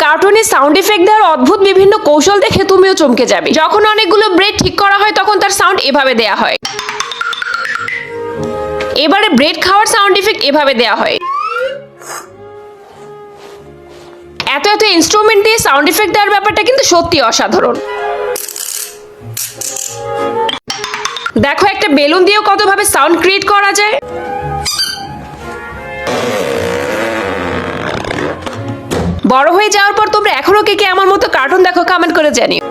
কার্টুনে sound effect দেওয়ার অদ্ভুত বিভিন্ন কৌশল দেখে তুমিও চমকে যাবে। যখন অনেকগুলো ব্রেড ঠিক করা হয় তখন তার সাউন্ড এভাবে দেয়া হয়। এবারে ব্রেড খাওয়ার সাউন্ড ইফেক্ট এভাবে দেয়া হয়। এত এত ইনস্ট্রুমেন্ট দিয়ে সাউন্ড ইফেক্ট দেওয়ার ব্যাপারটা কিন্তু সত্যি অসাধারণ। দেখো একটা বেলুন দিয়েও কতভাবে সাউন্ড ক্রিয়েট করা যায়। বড় হয়ে যাওয়ার পর তোমরা এখনো কে কে আমার মতো কার্টুন দেখো, কমেন্ট করে জানিও।